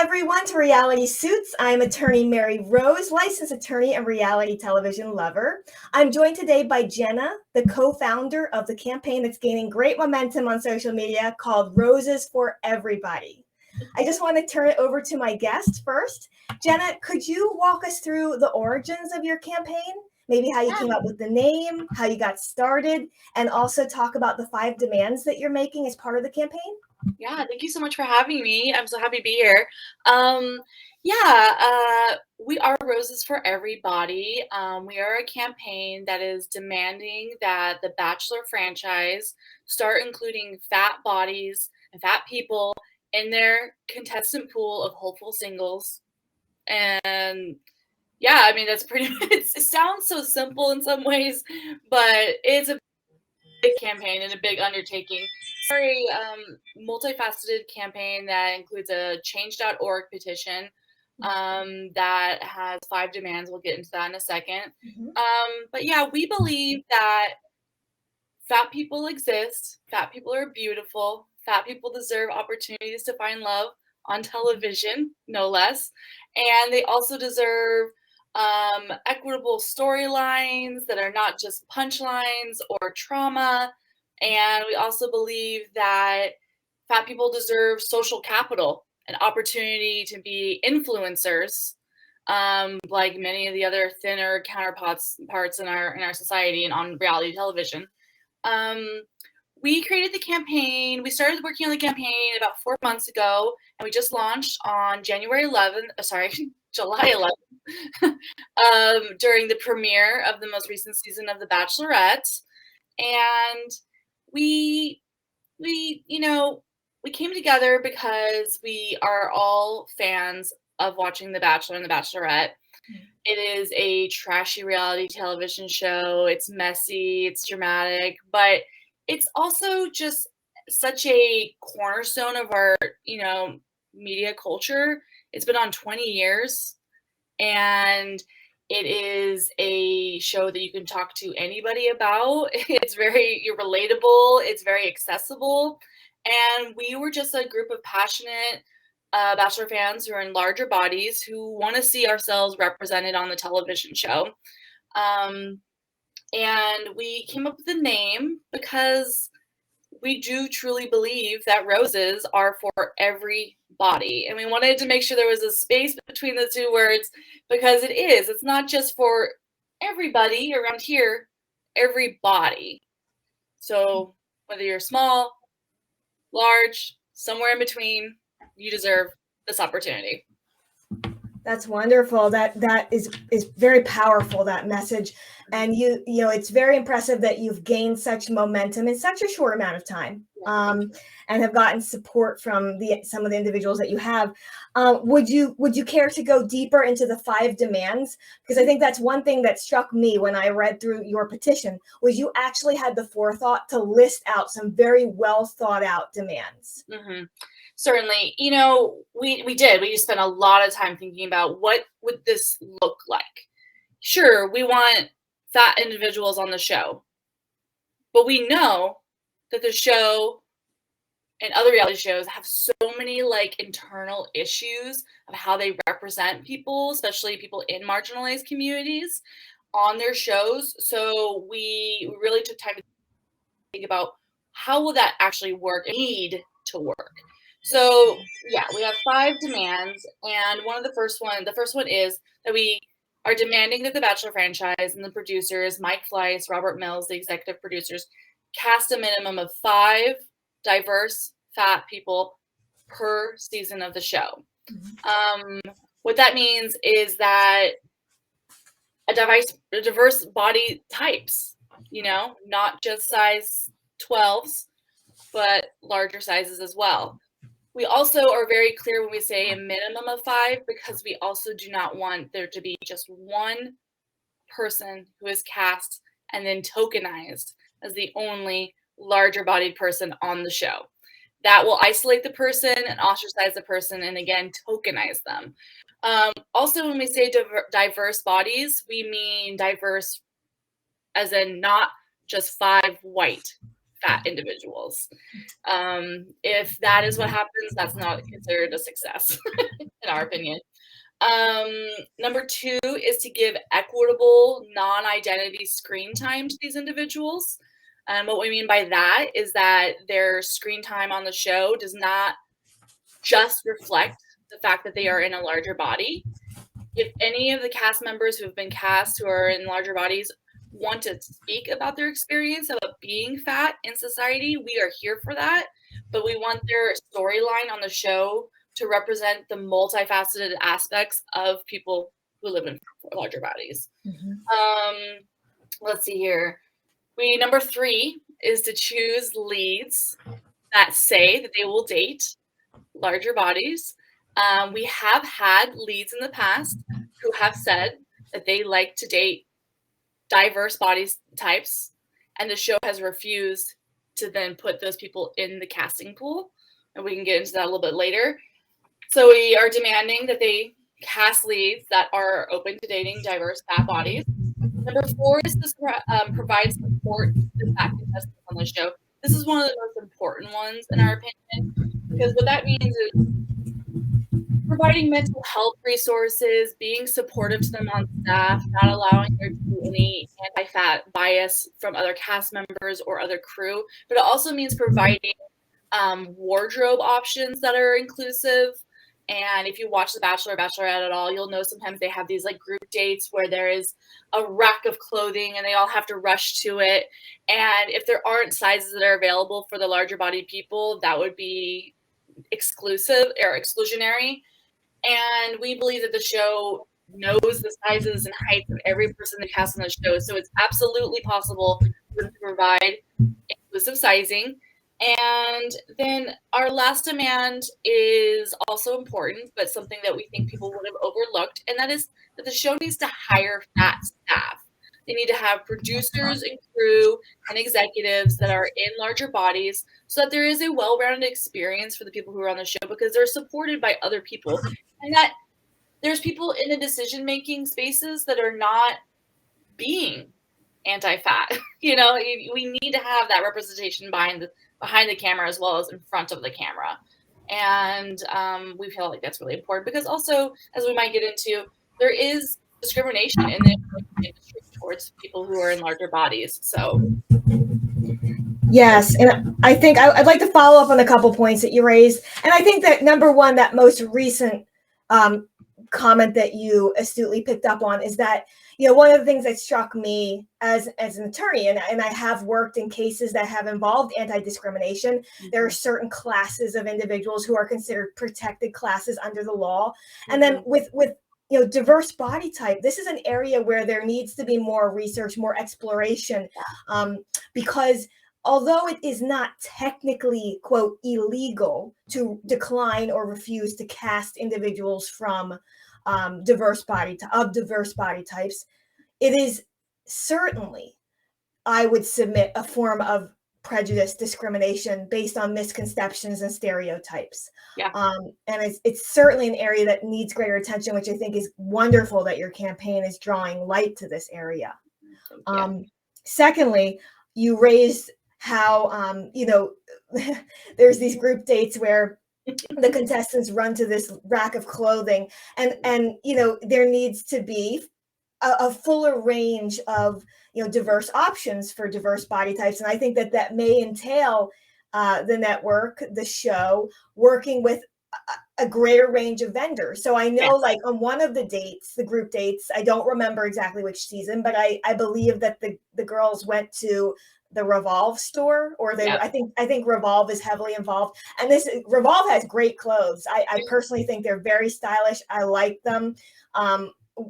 everyone to Reality Suits. I'm attorney Mary Rose, licensed attorney and reality television lover. I'm joined today by Jenna, the co-founder of the campaign that's gaining great momentum on social media called Roses for Everybody. I just want to turn it over to my guest first. Jenna, could you walk us through the origins of your campaign? Maybe how you came up with the name, how you got started, and also talk about the 5 demands that you're making as part of the campaign? Yeah, thank you so much for having me. I'm so happy to be here. We are Roses for Everybody. We are a campaign that is demanding that the Bachelor franchise start including fat bodies and fat people in their contestant pool of hopeful singles. And yeah, I mean, that's pretty it sounds so simple in some ways, but it's a big campaign and a big undertaking. Very multifaceted campaign that includes a change.org petition that has 5 demands. We'll get into that in a second. But yeah, we believe that fat people exist. Fat people are beautiful. Fat people deserve opportunities to find love on television, no less. And they also deserve equitable storylines that are not just punchlines or trauma. And we also believe that fat people deserve social capital, an opportunity to be influencers, like many of the other thinner counterparts in our society and on reality television. We created the campaign. We started working on the campaign about 4 months ago, and we just launched on July 11th, during the premiere of the most recent season of The Bachelorette. And we came together because we are all fans of watching The Bachelor and The Bachelorette. It is a trashy reality television show. It's messy, it's dramatic, but it's also just such a cornerstone of our, media culture. It's been on 20 years, and it is a show that you can talk to anybody about. It's very relatable. It's very accessible. And we were just a group of passionate Bachelor fans who are in larger bodies who want to see ourselves represented on the television show. And we came up with the name because we do truly believe that roses are for everybody. And we wanted to make sure there was a space between the two words because it is. It's not just for everybody around here, everybody. So whether you're small, large, somewhere in between, you deserve this opportunity. That's wonderful. That is very powerful, that message. And it's very impressive that you've gained such momentum in such a short amount of time, and have gotten support from some of the individuals that you have. Would you care to go deeper into the 5 demands? Because I think that's one thing that struck me when I read through your petition was you actually had the forethought to list out some very well thought out demands. Mm-hmm. Certainly, we did. We just spent a lot of time thinking about what would this look like. Sure, we want fat individuals on the show, but we know that the show and other reality shows have so many internal issues of how they represent people, especially people in marginalized communities on their shows. So we really took time to think about how will that actually work, need to work. So yeah, we have 5 demands, and the first one is that we are demanding that the Bachelor franchise and the producers, Mike Fleiss, Robert Mills, the executive producers, cast a minimum of 5 diverse fat people per season of the show. What that means is that a diverse body types, not just size 12s, but larger sizes as well. We also are very clear when we say a minimum of 5 because we also do not want there to be just one person who is cast and then tokenized as the only larger bodied person on the show. That will isolate the person and ostracize the person and again tokenize them. Also, when we say diverse bodies, we mean diverse as in not just 5 white fat individuals. If that is what happens, that's not considered a success, in our opinion. Number 2 is to give equitable non-identity screen time to these individuals. And what we mean by that is that their screen time on the show does not just reflect the fact that they are in a larger body. If any of the cast members who have been cast who are in larger bodies want to speak about their experience about being fat in society, we are here for that. But we want their storyline on the show to represent the multifaceted aspects of people who live in larger bodies. Let's see here. Number 3 is to choose leads that say that they will date larger bodies. We have had leads in the past who have said that they like to date diverse body types, and the show has refused to then put those people in the casting pool. And we can get into that a little bit later. So we are demanding that they cast leads that are open to dating diverse fat bodies. Number 4 is to provide support to the fat contestants on the show. This is one of the most important ones, in our opinion, because what that means is providing mental health resources, being supportive to them on staff, not allowing there to be any anti-fat bias from other cast members or other crew. But it also means providing wardrobe options that are inclusive. And if you watch The Bachelor or Bachelorette at all, you'll know sometimes they have these like group dates where there is a rack of clothing and they all have to rush to it. And if there aren't sizes that are available for the larger bodied people, that would be exclusive or exclusionary. And we believe that the show knows the sizes and heights of every person that casts on the show. So it's absolutely possible for them to provide inclusive sizing. And then our last demand is also important, but something that we think people would have overlooked, and that is that the show needs to hire fat staff. They need to have producers and crew and executives that are in larger bodies so that there is a well-rounded experience for the people who are on the show because they're supported by other people. And that there's people in the decision-making spaces that are not being anti-fat. You know, we need to have that representation behind the camera as well as in front of the camera. And we feel like that's really important because also, as we might get into, there is discrimination in the industry towards people who are in larger bodies. So yes, and I think I'd like to follow up on a couple points that you raised. And I think that number one, that most recent comment that you astutely picked up on is that, you know, one of the things that struck me as an attorney, and I have worked in cases that have involved anti-discrimination, there are certain classes of individuals who are considered protected classes under the law. And then with you know, diverse body type, this is an area where there needs to be more research, more exploration, because although it is not technically, quote, illegal to decline or refuse to cast individuals from diverse body types, it is certainly, I would submit, a form of prejudice, discrimination based on misconceptions and stereotypes. Yeah. And it's certainly an area that needs greater attention, which I think is wonderful that your campaign is drawing light to this area. Secondly, you raised how, you know, there's these group dates where the contestants run to this rack of clothing, and you know, there needs to be a fuller range of, you know, diverse options for diverse body types. And I think that may entail the network, the show, working with a greater range of vendors. So I know, like on one of the dates, the group dates, I don't remember exactly which season, but I believe that the girls went to the Revolve store, or I think Revolve is heavily involved. And this Revolve has great clothes. I personally think they're very stylish. I like them.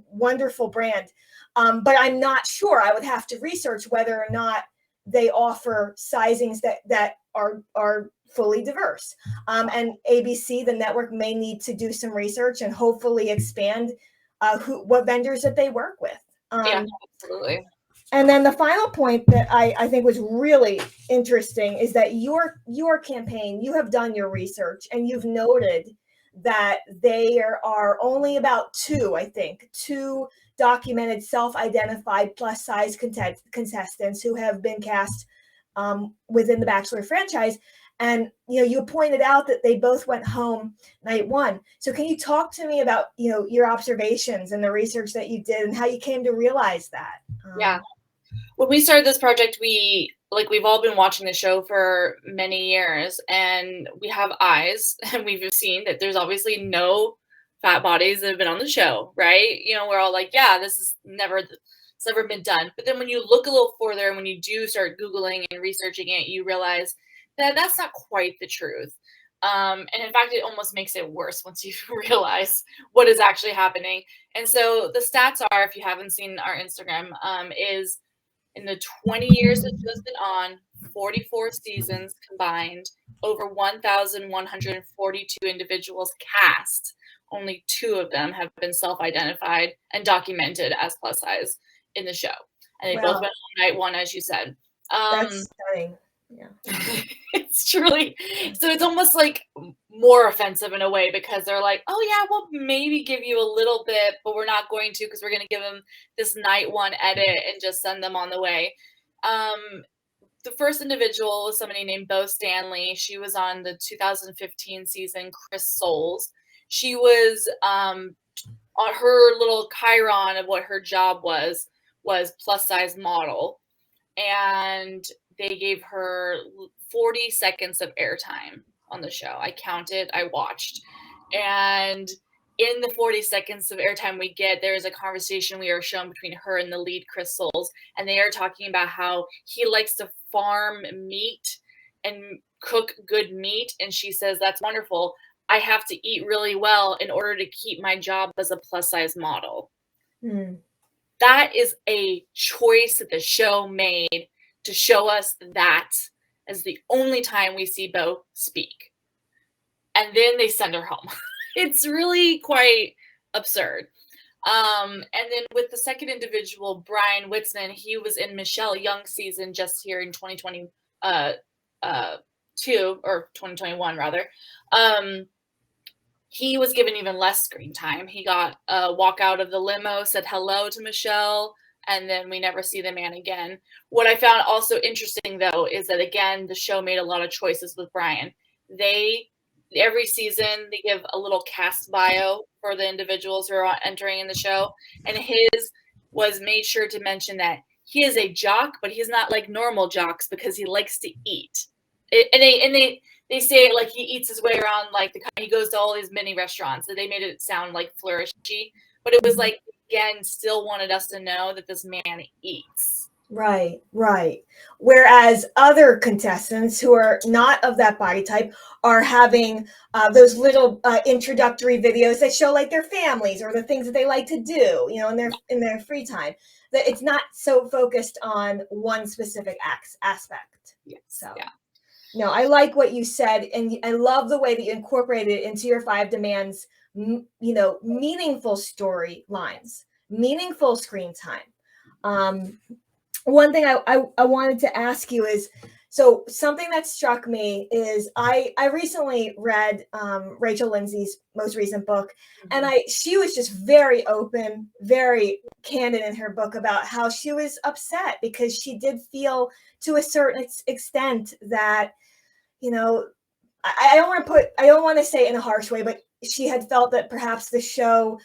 Wonderful brand. But I'm not sure. I would have to research whether or not they offer sizings that are fully diverse. And ABC, the network, may need to do some research and hopefully expand what vendors that they work with. Absolutely. And then the final point that I think was really interesting is that your campaign, you have done your research and you've noted that there are only about two documented self-identified plus size contestants who have been cast within the Bachelor franchise. And, you pointed out that they both went home night one. So can you talk to me about, your observations and the research that you did and how you came to realize that? Yeah. When we started this project, we've all been watching the show for many years, and we have eyes, and we've seen that there's obviously no fat bodies that have been on the show, right? We're all like, yeah, it's never been done. But then when you look a little further, and when you do start Googling and researching it, you realize that that's not quite the truth. And in fact, it almost makes it worse once you realize what is actually happening. And so the stats are, if you haven't seen our Instagram, is in the 20 years it's just been on, 44 seasons combined, over 1,142 individuals cast. Only 2 of them have been self-identified and documented as plus size in the show. And they both went home night one, as you said. That's stunning. Yeah. It's truly, so it's almost like more offensive in a way, because they're like, oh yeah, we'll maybe give you a little bit, but we're not going to, because we're going to give them this night one edit and just send them on the way. The first individual was somebody named Stanley. She was on the 2015 season, Chris Soules. She was on her little chyron of what her job was plus size model, and they gave her 40 seconds of airtime on the show. I counted, I watched. And in the 40 seconds of airtime we get, there's a conversation we are shown between her and the lead, Chris Soules. And they are talking about how he likes to farm meat and cook good meat. And she says, that's wonderful. I have to eat really well in order to keep my job as a plus size model. That is a choice that the show made to show us that as the only time we see Bo speak. And then they send her home. It's really quite absurd. And then with the second individual, Brian Witzman, he was in Michelle Young's season just here in 2022 or 2021 rather. He was given even less screen time. He got a walk out of the limo, said hello to Michelle, and then we never see the man again. What I found also interesting, though, is that, again, the show made a lot of choices with Brian. Every season, they give a little cast bio for the individuals who are entering in the show, and his was made sure to mention that he is a jock, but he's not like normal jocks because he likes to eat. They say like he eats his way around, like he goes to all these mini restaurants. So they made it sound like flourishy, but it was like, again, still wanted us to know that this man eats. Right. Whereas other contestants who are not of that body type are having those little introductory videos that show like their families or the things that they like to do, in their free time. That it's not so focused on one specific aspect. Yes. So. Yeah. No, I like what you said, and I love the way that you incorporated it into your 5 demands, meaningful storylines, meaningful screen time. One thing I wanted to ask you is, so something that struck me is I recently read Rachel Lindsay's most recent book, and she was just very open, very candid in her book about how she was upset because she did feel to a certain extent that, I don't want to say it in a harsh way, but she had felt that perhaps the show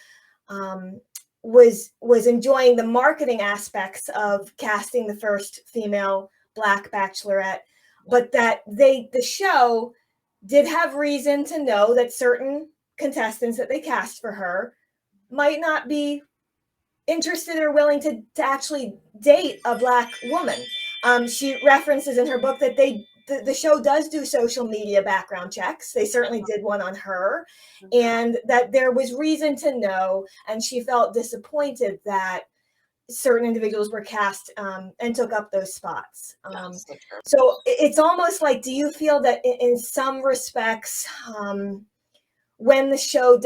was enjoying the marketing aspects of casting the first female Black bachelorette, but that the show did have reason to know that certain contestants that they cast for her might not be interested or willing to actually date a Black woman. She references in her book that the show does do social media background checks. They certainly did one on her, and that there was reason to know, and she felt disappointed that certain individuals were cast and took up those spots. So it's almost like, do you feel that in some respects, when the show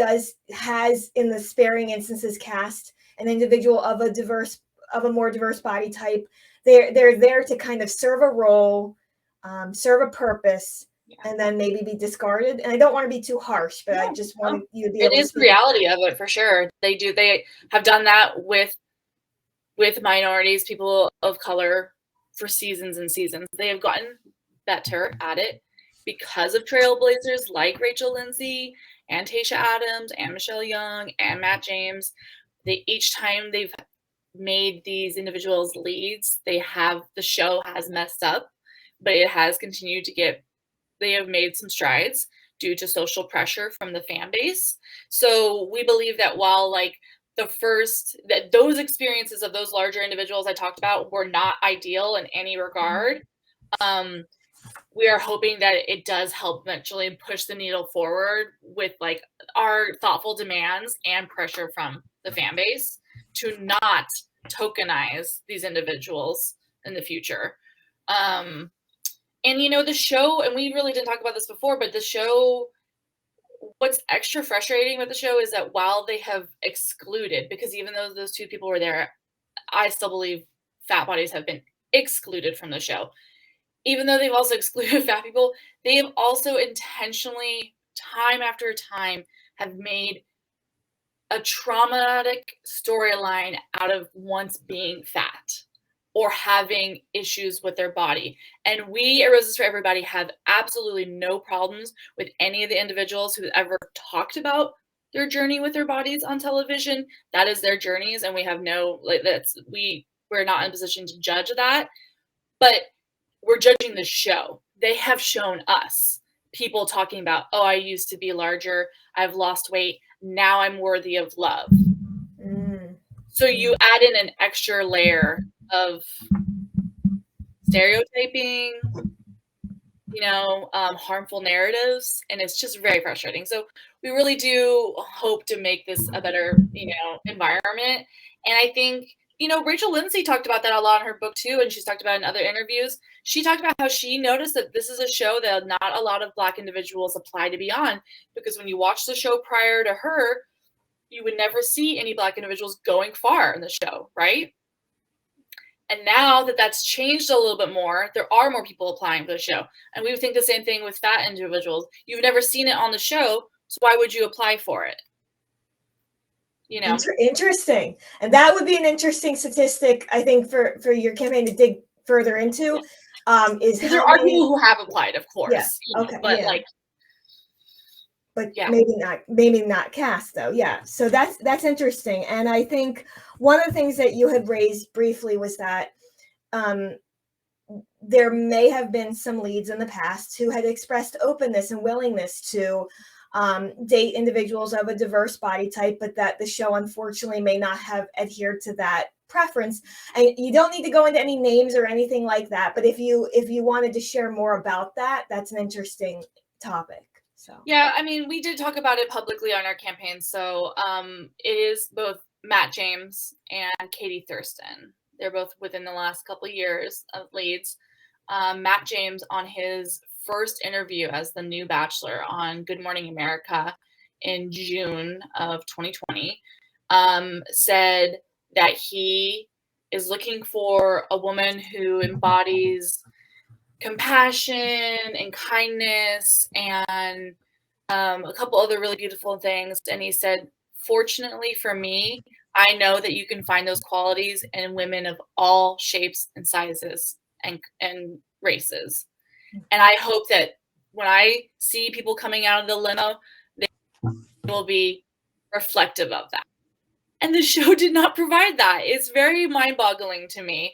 has in the sparing instances cast an individual of a more diverse body type, they're there to kind of serve a role, serve a purpose, and then maybe be discarded? And I don't want to be too harsh, but I just wanted you to be able to. It is the reality of it, for sure. They have done that with minorities, people of color, for seasons and seasons. They have gotten better at it because of trailblazers like Rachel Lindsay and Tayshia Adams and Michelle Young and Matt James. Each time they've made these individuals leads, the show has messed up, but it has continued to they have made some strides due to social pressure from the fan base. So we believe that while like those experiences of those larger individuals I talked about were not ideal in any regard, we are hoping that it does help eventually push the needle forward with like our thoughtful demands and pressure from the fan base to not tokenize these individuals in the future. And the show, and we really didn't talk about this before, but the show, what's extra frustrating with the show is that while they have excluded, because even though those two people were there, I still believe fat bodies have been excluded from the show. Even though they've also excluded fat people, they have also intentionally, time after time, have made a traumatic storyline out of once being fat or having issues with their body. And we at Roses for Everybody have absolutely no problems with any of the individuals who ever talked about their journey with their bodies on television. That is their journeys, and we have we're not in a position to judge that. But we're judging the show. They have shown us people talking about, oh, I used to be larger, I've lost weight, now I'm worthy of love. So you add in an extra layer of stereotyping, harmful narratives, and it's just very frustrating. So we really do hope to make this a better, environment. And I think, Rachel Lindsay talked about that a lot in her book too, and she's talked about in other interviews. She talked about how she noticed that this is a show that not a lot of Black individuals apply to be on, because when you watch the show prior to her, you would never see any Black individuals going far in the show, right? And now that that's changed a little bit more, there are more people applying for the show. And we would think the same thing with fat individuals. You've never seen it on the show, so why would you apply for it? Interesting. And that would be an interesting statistic, I think, for your campaign to dig further into. Is there are people who have applied, of course. Yeah. Okay. But yeah. maybe not cast though. Yeah. So that's interesting. And I think one of the things that you had raised briefly was that there may have been some leads in the past who had expressed openness and willingness to date individuals of a diverse body type, but that the show unfortunately may not have adhered to that preference. And you don't need to go into any names or anything like that, but if you wanted to share more about that, that's an interesting topic. So yeah, I mean, we did talk about it publicly on our campaign. So it is both Matt James and Katie Thurston. They're both within the last couple of years of leads. Matt James, on his first interview as the new Bachelor on Good Morning America in June of 2020, said that he is looking for a woman who embodies compassion and kindness and a couple other really beautiful things. And he said, fortunately for me, I know that you can find those qualities in women of all shapes and sizes and races. And I hope that when I see people coming out of the limo, they will be reflective of that. And the show did not provide that. It's very mind-boggling to me.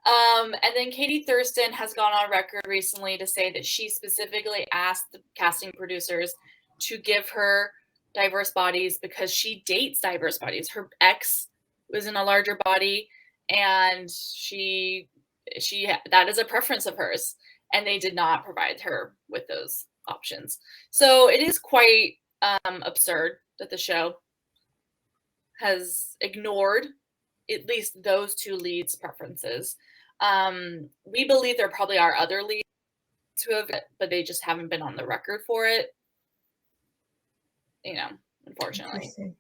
And then Katie Thurston has gone on record recently to say that she specifically asked the casting producers to give her diverse bodies because she dates diverse bodies. Her ex was in a larger body, and she that is a preference of hers, and they did not provide her with those options. So it is quite absurd that the show has ignored at least those two leads' preferences. We believe there probably are other leads who have it, but they just haven't been on the record for it. Unfortunately.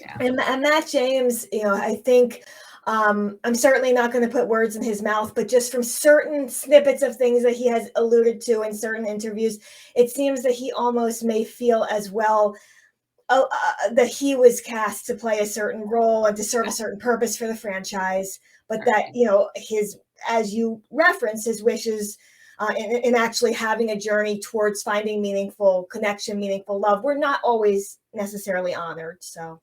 Yeah. And Matt James, I think I'm certainly not going to put words in his mouth, but just from certain snippets of things that he has alluded to in certain interviews, it seems that he almost may feel as well that he was cast to play a certain role and to serve a certain purpose for the franchise, but that, his as you referenced, his wishes in actually having a journey towards finding meaningful connection, meaningful love, were not always necessarily honored. So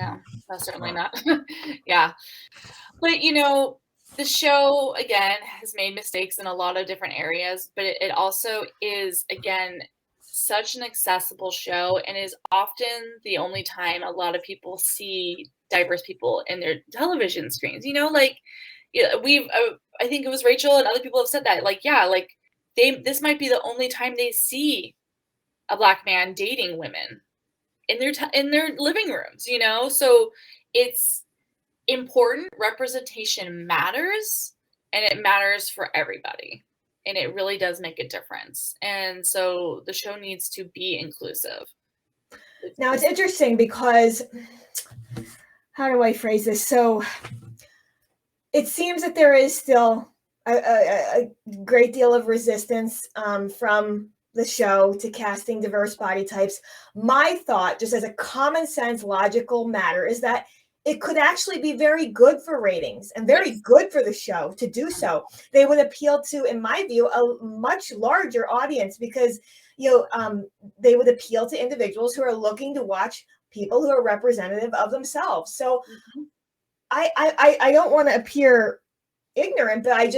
No, certainly not. Yeah. But, you know, the show, again, has made mistakes in a lot of different areas, but it also is, again, such an accessible show and is often the only time a lot of people see diverse people in their television screens. You know, like, yeah, I think it was Rachel and other people have said that. Like, yeah, like this might be the only time they see a Black man dating women in in their living rooms, you know? So it's important. Representation matters, and it matters for everybody. And it really does make a difference. And so the show needs to be inclusive. now it's interesting because, how do I phrase this? So it seems that there is still a great deal of resistance from the show to casting diverse body types. My thought, just as a common sense, logical matter, is that it could actually be very good for ratings and very good for the show to do so. They would appeal to, in my view, a much larger audience because they would appeal to individuals who are looking to watch people who are representative of themselves. So I don't want to appear ignorant, but I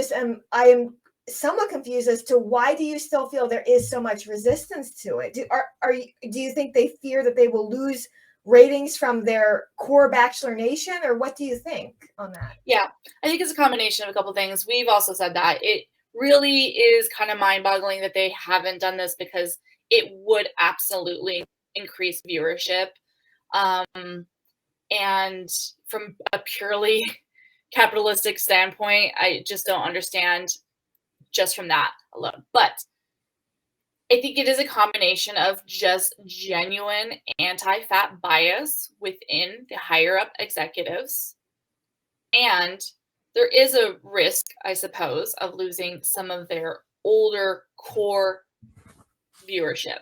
am somewhat confused as to why do you still feel there is so much resistance to it? Do you think they fear that they will lose ratings from their core Bachelor Nation, or what do you think on that? Yeah, I think it's a combination of a couple things. We've also said that it really is kind of mind-boggling that they haven't done this because it would absolutely increase viewership. And from a purely capitalistic standpoint, I just don't understand just from that alone. But I think it is a combination of just genuine anti-fat bias within the higher up executives. And there is a risk, I suppose, of losing some of their older core viewership.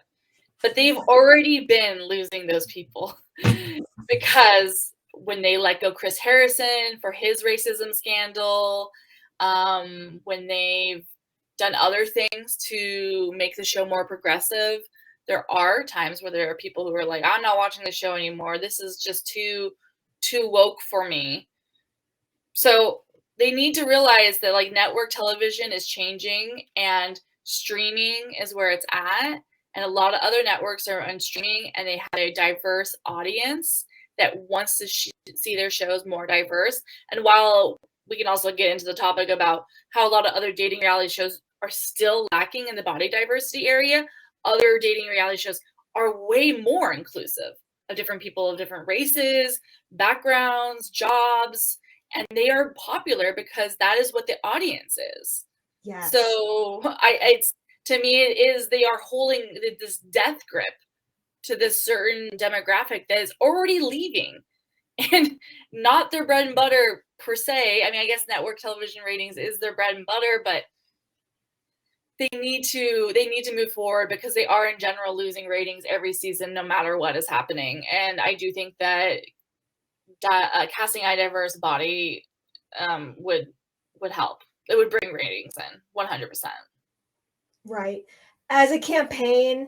But they've already been losing those people because when they let go Chris Harrison for his racism scandal, when they've done other things to make the show more progressive, there are times where there are people who are like, I'm not watching the show anymore. This is just too woke for me. So they need to realize that like network television is changing and streaming is where it's at. And a lot of other networks are on streaming and they have a diverse audience that wants to see their shows more diverse. And while we can also get into the topic about how a lot of other dating reality shows are still lacking in the body diversity area, other dating reality shows are way more inclusive of different people of different races, backgrounds, jobs, and they are popular because that is what the audience is. Yes. So to me, it is, they are holding this death grip to this certain demographic that is already leaving and not their bread and butter per se. I mean, I guess network television ratings is their bread and butter, but they need to move forward because they are in general losing ratings every season, no matter what is happening. And I do think that casting a diverse body would help. It would bring ratings in 100%. Right. As a campaign,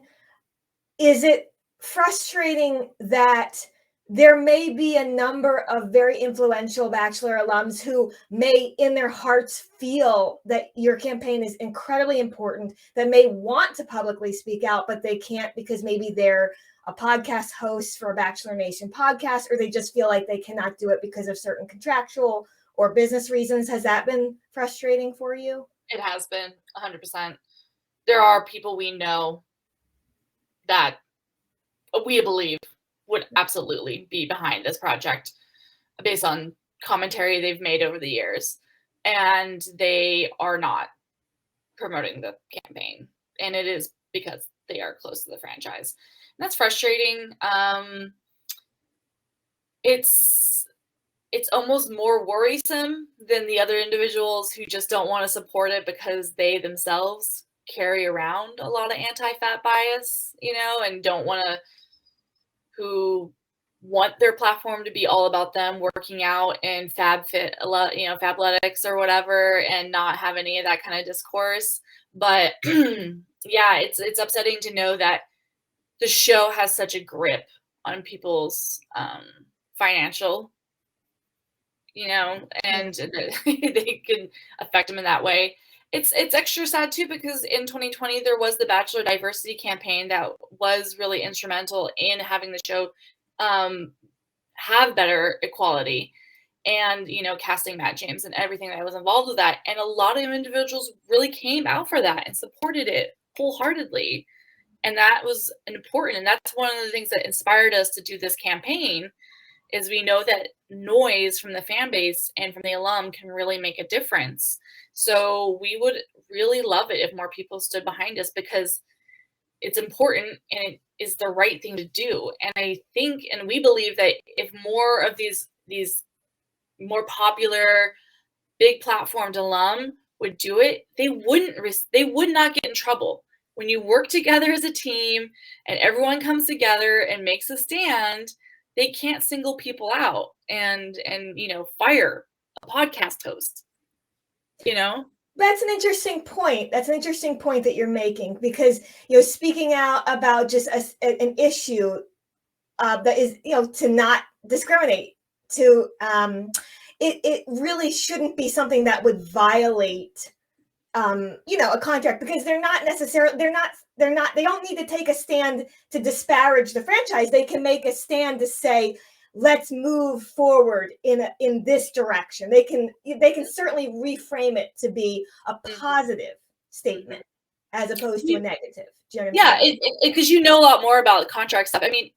is it frustrating that there may be a number of very influential Bachelor alums who may in their hearts feel that your campaign is incredibly important, that may want to publicly speak out, but they can't because maybe they're a podcast host for a Bachelor Nation podcast, or they just feel like they cannot do it because of certain contractual or business reasons? Has that been frustrating for you? It has been 100%. There are people we know that we believe would absolutely be behind this project based on commentary they've made over the years, and they are not promoting the campaign, and it is because they are close to the franchise. And that's frustrating. It's almost more worrisome than the other individuals who just don't want to support it because they themselves carry around a lot of anti-fat bias, and don't want to, who want their platform to be all about them working out and fabletics or whatever, and not have any of that kind of discourse. But yeah, it's upsetting to know that the show has such a grip on people's financial, and they can affect them in that way. It's extra sad too, because in 2020 there was the Bachelor Diversity campaign that was really instrumental in having the show have better equality, and casting Matt James and everything that was involved with that. And a lot of individuals really came out for that and supported it wholeheartedly. And that was important. And that's one of the things that inspired us to do this campaign, is we know that noise from the fan base and from the alum can really make a difference. So we would really love it if more people stood behind us, because it's important and it is the right thing to do. And I think, and we believe that if more of these more popular, big platformed alum would do it, they would not get in trouble. When you work together as a team and everyone comes together and makes a stand, they can't single people out and fire a podcast host. That's an interesting point. That's an interesting point that you're making, because speaking out about just an issue that is to not discriminate, to it really shouldn't be something that would violate a contract, because they don't need to take a stand to disparage the franchise. They can make a stand to say, let's move forward in this direction. They can certainly reframe it to be a positive statement as opposed to a negative. Do you know what I'm saying? Because a lot more about the contract stuff. I mean,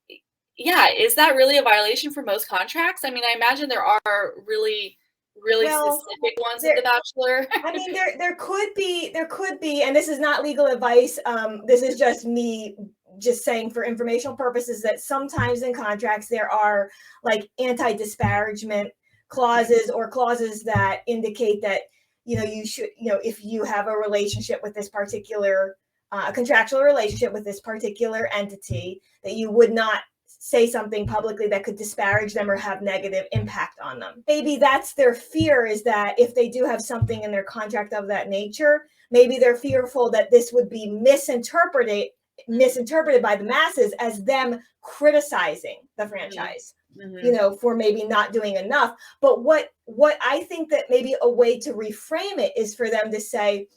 yeah, is that really a violation for most contracts? I mean, I imagine there are really specific ones with The Bachelor. I mean, there could be, and this is not legal advice. This is just me just saying for informational purposes, that sometimes in contracts there are like anti-disparagement clauses, or clauses that indicate that you should, if you have a relationship with this particular a contractual relationship with this particular entity, that you would not say something publicly that could disparage them or have negative impact on them. Maybe that's their fear, is that if they do have something in their contract of that nature, maybe they're fearful that this would be misinterpreted by the masses as them criticizing the franchise, for maybe not doing enough. But what I think that maybe a way to reframe it is for them to say,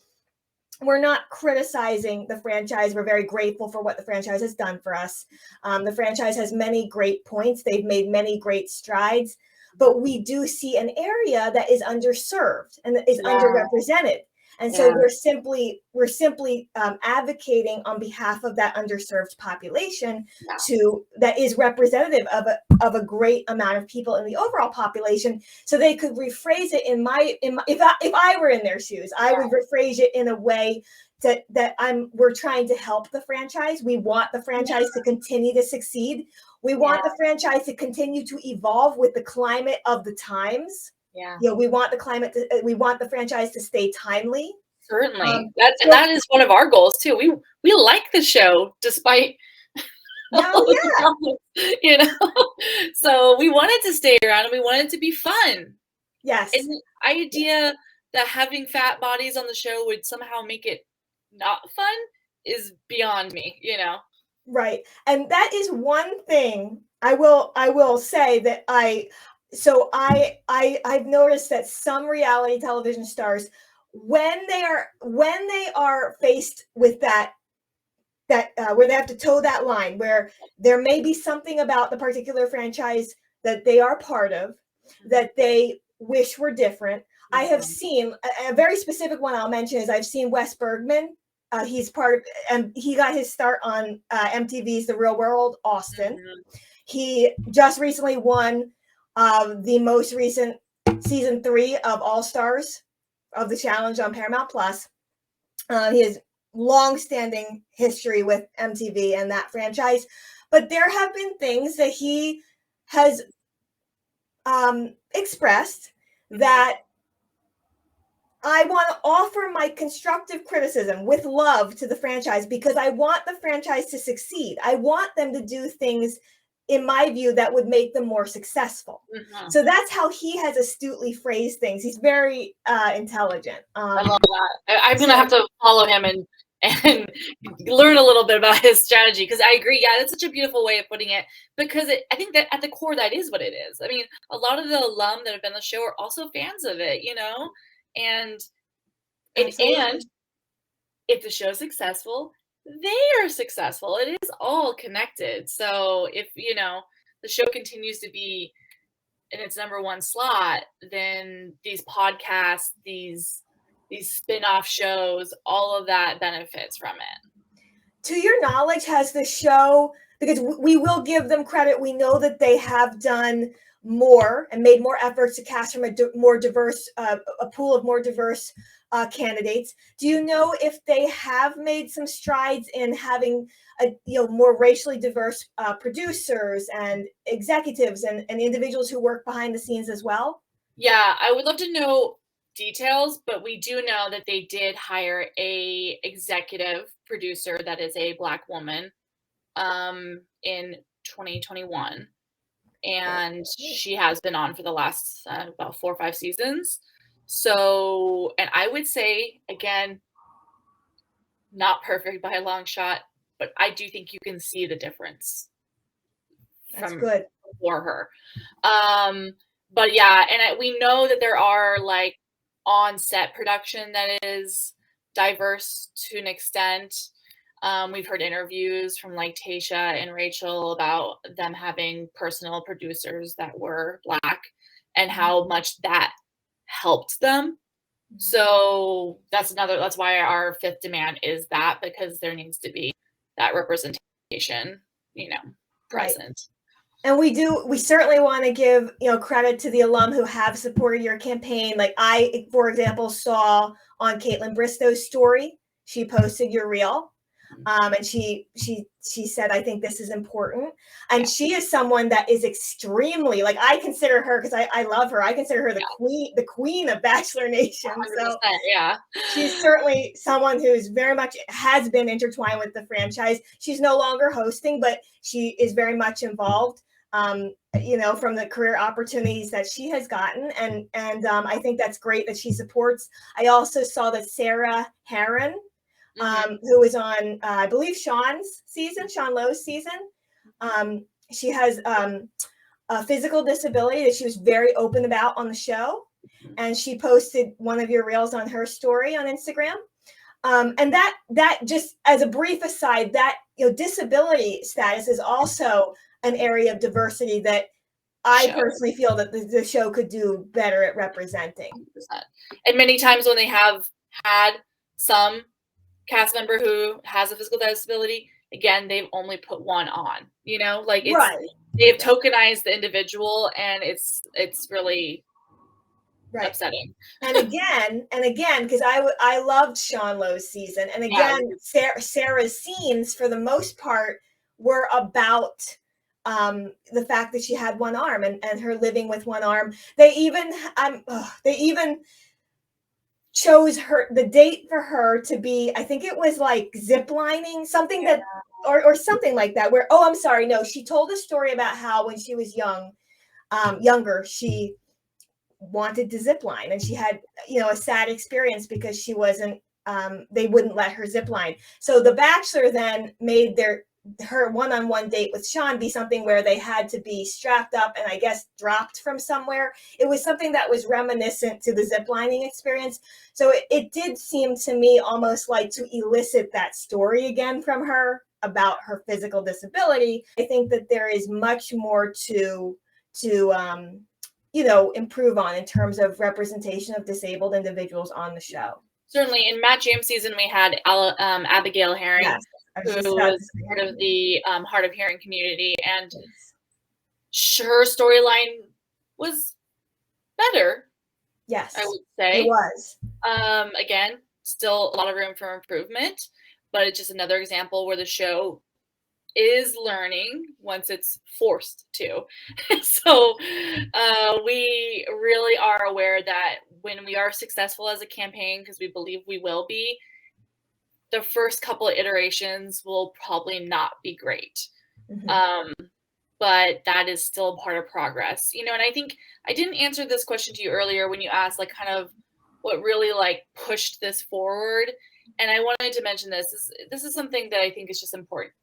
we're not criticizing the franchise. We're very grateful for what the franchise has done for us. The franchise has many great points. They've made many great strides, but we do see an area that is underserved and that is underrepresented. And so we're simply advocating on behalf of that underserved population that is representative of a great amount of people in the overall population. So they could rephrase it if I were in their shoes, I would rephrase it in a way that we're trying to help the franchise. We want the franchise to continue to succeed. We want the franchise to continue to evolve with the climate of the times. We want the franchise to stay timely. Certainly. That is one of our goals too. We like the show despite all the problems, So we want it to stay around and we want it to be fun. Yes. And the idea that having fat bodies on the show would somehow make it not fun is beyond me, Right. And that is one thing I will say that I've noticed that some reality television stars, when they are faced with that where they have to toe that line, where there may be something about the particular franchise that they are part of that they wish were different. I have seen a very specific one I'll mention is I've seen Wes Bergman. He's part of, and he got his start on MTV's The Real World Austin. He just recently won the most recent season 3 of All Stars of the Challenge on Paramount Plus. He has long-standing history with MTV and that franchise, but there have been things that he has expressed that I want to offer my constructive criticism with love to the franchise, because I want the franchise to succeed. I want them to do things in my view, that would make them more successful. Mhm. So that's how he has astutely phrased things. He's very intelligent. I love that. I'm gonna have to follow him and learn a little bit about his strategy, because I agree. Yeah, that's such a beautiful way of putting it, because I think that at the core that is what it is. I mean, a lot of the alum that have been on the show are also fans of it, you know, and Absolutely. if the show's successful, they are successful. It is all connected. So if, you know, the show continues to be in its number one slot, then these podcasts, these spin-off shows, all of that benefits from it. To your knowledge, has the show, because we will give them credit, we know that they have done more and made more efforts to cast from a more diverse, a pool of more diverse candidates. Do you know if they have made some strides in having more racially diverse producers and executives and individuals who work behind the scenes as well? Yeah, I would love to know details, but we do know that they did hire a executive producer that is a Black woman in 2021, and she has been on for the last about 4 or 5 seasons. So, and I would say, again, not perfect by a long shot, but I do think you can see the difference That's from good. for her. But yeah, and we know that there are like on-set production that is diverse to an extent. We've heard interviews from like Tasha and Rachel about them having personal producers that were Black and how much that helped them. So that's why our fifth demand is that, because there needs to be that representation, you know, present. Right. And we certainly want to give, credit to the alum who have supported your campaign. Like I, for example, saw on Caitlin Bristow's story, she posted your reel. And she said, I think this is important. And she is someone that is extremely, like, I consider her, because I love her, I consider her the queen of Bachelor Nation. So yeah, she's certainly someone who's very much has been intertwined with the franchise. She's no longer hosting, but she is very much involved. From the career opportunities that she has gotten, and I think that's great that she supports. I also saw that Sarah Herron, who was on, I believe, Sean Lowe's season. She has a physical disability that she was very open about on the show. And she posted one of your reels on her story on Instagram. And that just as a brief aside, that disability status is also an area of diversity that I personally feel that the show could do better at representing. 100%. And many times when they have had some cast member who has a physical disability, again, they've only put one on, like they've tokenized the individual, and it's really upsetting. And again, because I loved Sean Lowe's season, and again, Sarah's scenes for the most part were about the fact that she had one arm and her living with one arm. They even chose the date for her to be, I think it was like zip lining, something that or something like that, where I'm sorry, no, she told a story about how when she was younger, she wanted to zip line, and she had a sad experience because she wasn't they wouldn't let her zip line. So The Bachelor then made her one-on-one date with Sean be something where they had to be strapped up and I guess dropped from somewhere. It was something that was reminiscent to the ziplining experience. So it did seem to me almost like to elicit that story again from her about her physical disability. I think that there is much more to improve on in terms of representation of disabled individuals on the show. Certainly. In Matt James' season, we had Abigail Herring, who was part of the Hard of Hearing community, and her storyline was better. Yes, I would say it was. Again, still a lot of room for improvement, but it's just another example where the show is learning once it's forced to. So we really are aware that when we are successful as a campaign, because we believe we will be, the first couple of iterations will probably not be great. but that is still part of progress, you know. And I think I didn't answer this question to you earlier when you asked like kind of what really like pushed this forward. And I wanted to mention this is something that I think is just important.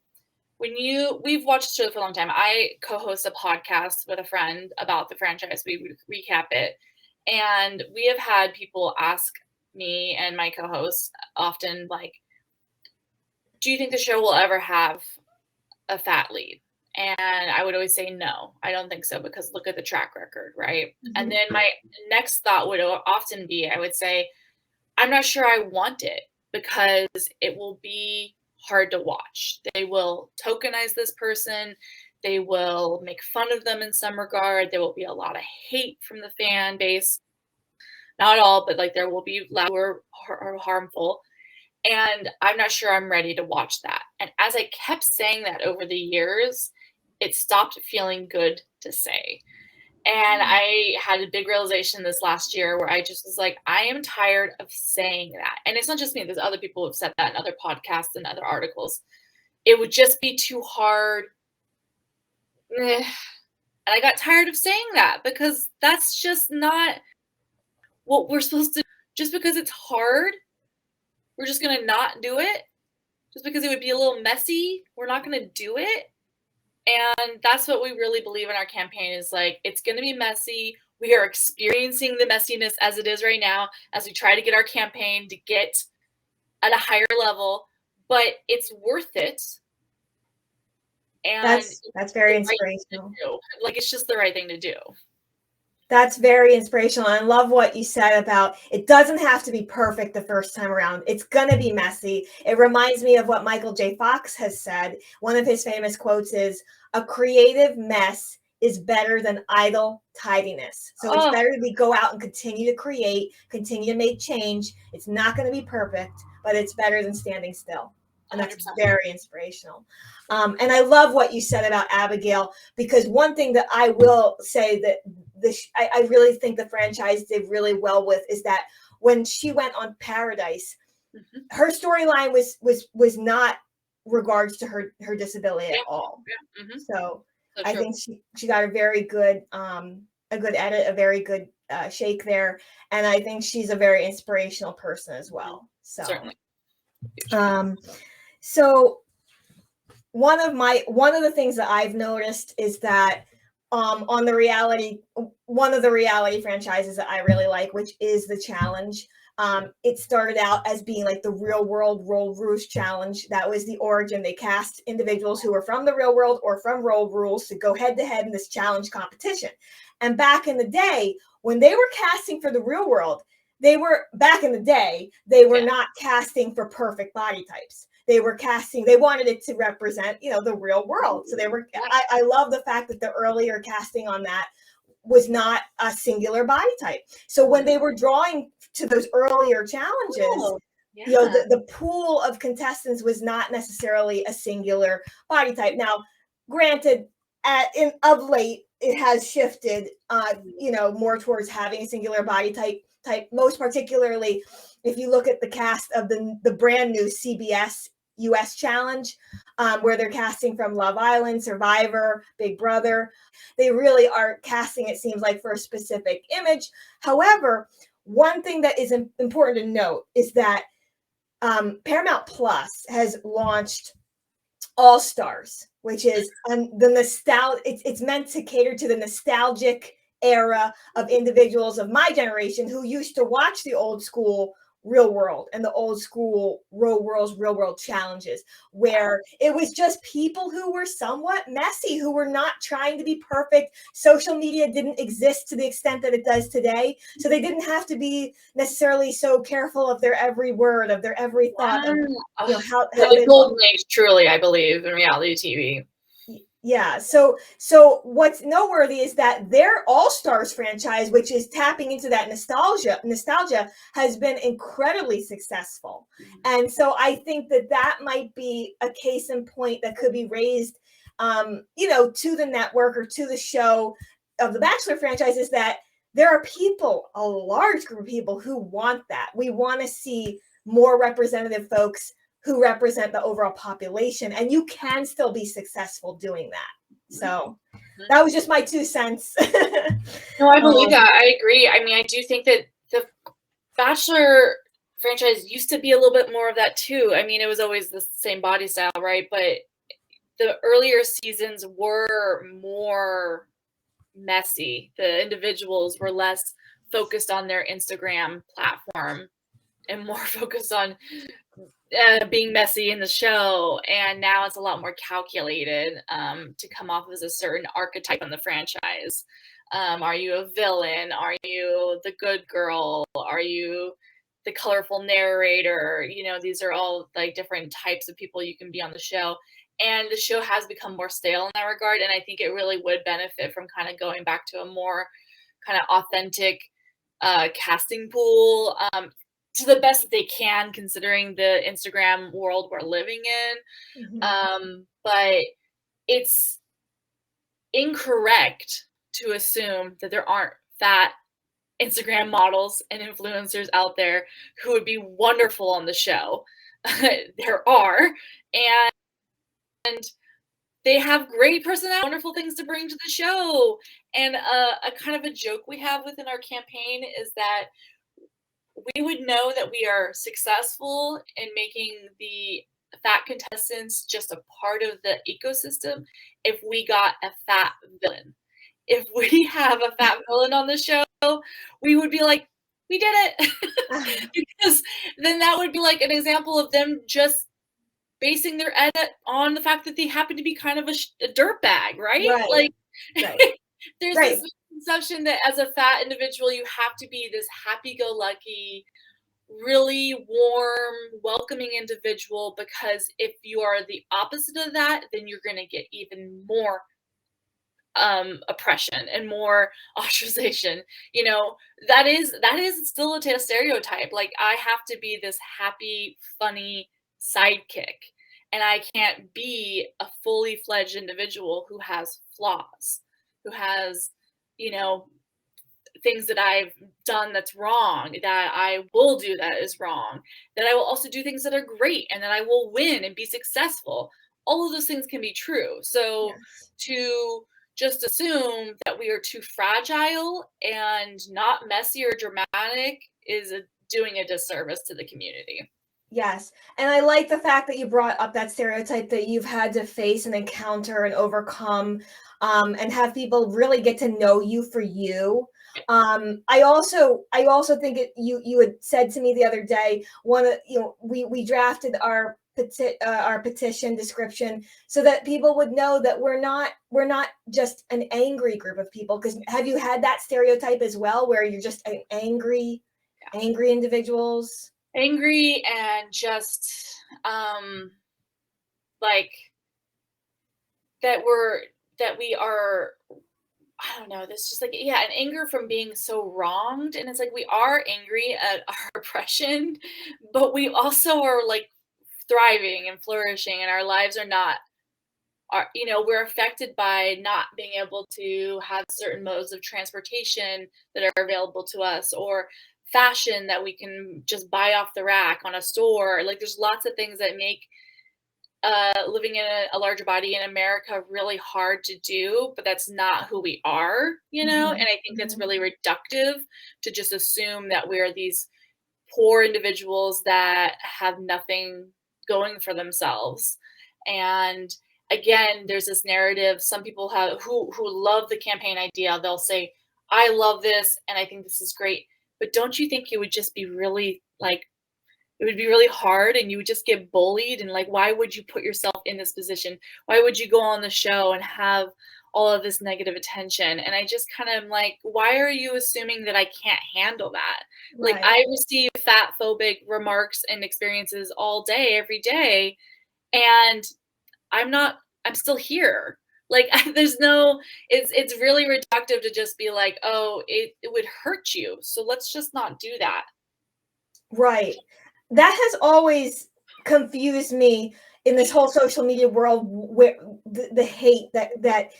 We've watched the show for a long time. I co-host a podcast with a friend about the franchise. We recap it. And we have had people ask me and my co-host often, like, do you think the show will ever have a fat lead? And I would always say no, I don't think so, because look at the track record, right? Mhm. And then my next thought would often be, I would say, I'm not sure I want it, because it will be hard to watch. They will tokenize this person. They will make fun of them in some regard. There will be a lot of hate from the fan base. Not all, but like there will be loud or harmful. And I'm not sure I'm ready to watch that. And as I kept saying that over the years, it stopped feeling good to say. And I had a big realization this last year where I just was like, I am tired of saying that. And it's not just me, there's other people who have said that in other podcasts and other articles. It would just be too hard. And I got tired of saying that, because that's just not what we're supposed to. Just because it's hard, we're just going to not do it. Just because it would be a little messy, we're not going to do it. And that's what we really believe in our campaign, is like, it's going to be messy. We are experiencing the messiness as it is right now, as we try to get our campaign to get at a higher level, but it's worth it. And that's very inspirational. Like, it's just the right thing to do. That's very inspirational. I love what you said about it doesn't have to be perfect the first time around. It's going to be messy. It reminds me of what Michael J. Fox has said. One of his famous quotes is, a creative mess is better than idle tidiness. So it's better to go out and continue to create, continue to make change. It's not going to be perfect, but it's better than standing still. And that's 100%. Very inspirational. And I love what you said about Abigail, because one thing that I will say that I really think the franchise did really well with is that when she went on Paradise, her storyline was not regards to her disability at all. So I think she got a very good edit, a very good shake there, and I think she's a very inspirational person as well. So certainly. So one of the things that I've noticed is that on one of the reality franchises that I really like, which is The Challenge. It started out as being like the Real World Road Rules Challenge. That was the origin. They cast individuals who were from the real world or from Road Rules to go head to head in this challenge competition. And back in the day, when they were casting for the real world, they were not casting for perfect body types. They wanted it to represent, the real world. So I love the fact that the earlier casting on that was not a singular body type. So when they were drawing to those earlier challenges, the pool of contestants was not necessarily a singular body type. Now, granted, of late, it has shifted, more towards having a singular body type. Most particularly, if you look at the cast of the brand new CBS US Challenge, where they're casting from Love Island, Survivor, Big Brother. They really are casting, it seems like, for a specific image. However, one thing that is important to note is that Paramount Plus has launched All Stars, which is it's meant to cater to the nostalgic era of individuals of my generation who used to watch the old school Real World and the old school Road Rules Real World challenges, where it was just people who were somewhat messy, who were not trying to be perfect. Social media didn't exist to the extent that it does today, so they didn't have to be necessarily so careful of their every word, of their every thought. How the golden age, truly, I believe, in reality TV. Yeah. So what's noteworthy is that their All Stars franchise, which is tapping into that nostalgia, has been incredibly successful. And so I think that might be a case in point that could be raised, to the network or to the show of the Bachelor franchise, is that there are people, a large group of people, who want that. We want to see more representative folks who represent the overall population, and you can still be successful doing that. So that was just my 2 cents. No, I believe that. I agree. I mean, I do think that the Bachelor franchise used to be a little bit more of that too. I mean, it was always the same body style, right? But the earlier seasons were more messy. The individuals were less focused on their Instagram platform and more focused on being messy in the show. And now it's a lot more calculated to come off as a certain archetype on the franchise. Are you a villain? Are you the good girl? Are you the colorful narrator? You know, these are all like different types of people you can be on the show. And the show has become more stale in that regard. And I think it really would benefit from kind of going back to a more kind of authentic casting pool to the best that they can, considering the Instagram world we're living in. But it's incorrect to assume that there aren't fat Instagram models and influencers out there who would be wonderful on the show. There are, and they have great personality, wonderful things to bring to the show. And a kind of a joke we have within our campaign is that we would know that we are successful in making the fat contestants just a part of the ecosystem if we got a fat villain. If we have a fat villain on the show, we would be like, we did it. Because then that would be like an example of them just basing their edit on the fact that they happen to be kind of a dirtbag, right? Like, there's this conception that as a fat individual, you have to be this happy-go-lucky, really warm, welcoming individual, because if you are the opposite of that, then you're going to get even more oppression and more ostracization. You know, that is still a stereotype. Like, I have to be this happy, funny sidekick, and I can't be a fully fledged individual who has flaws, who has, you know, things that I've done that's wrong, that I will do that is wrong, that I will also do things that are great, and that I will win and be successful. All of those things can be true. So to just assume that we are too fragile and not messy or dramatic is doing a disservice to the community. Yes. And I like the fact that you brought up that stereotype that you've had to face and encounter and overcome, and have people really get to know you for you. I also think you had said to me the other day, we drafted our petition description so that people would know that we're not just an angry group of people. Because have you had that stereotype as well, where you're just angry individuals? Angry and just like that we are, I don't know, this just like, an anger from being so wronged. And it's like, we are angry at our oppression, but we also are like thriving and flourishing, and our lives are not, we're affected by not being able to have certain modes of transportation that are available to us, or fashion that we can just buy off the rack on a store. Like, there's lots of things that make living in a larger body in America really hard to do, but that's not who we are, and I think that's really reductive to just assume that we're these poor individuals that have nothing going for themselves. And again, there's this narrative some people have who love the campaign idea. They'll say, I love this and I think this is great, but don't you think it would just be really it would be really hard and you would just get bullied, and like, why would you put yourself in this position? Why would you go on the show and have all of this negative attention? And I just kind of am like, why are you assuming that I can't handle that? Like, I receive fat phobic remarks and experiences all day, every day, and I'm still here. Like, it's really reductive to just be like, oh, it would hurt you, so let's just not do that. Right. That has always confused me in this whole social media world, where the hate that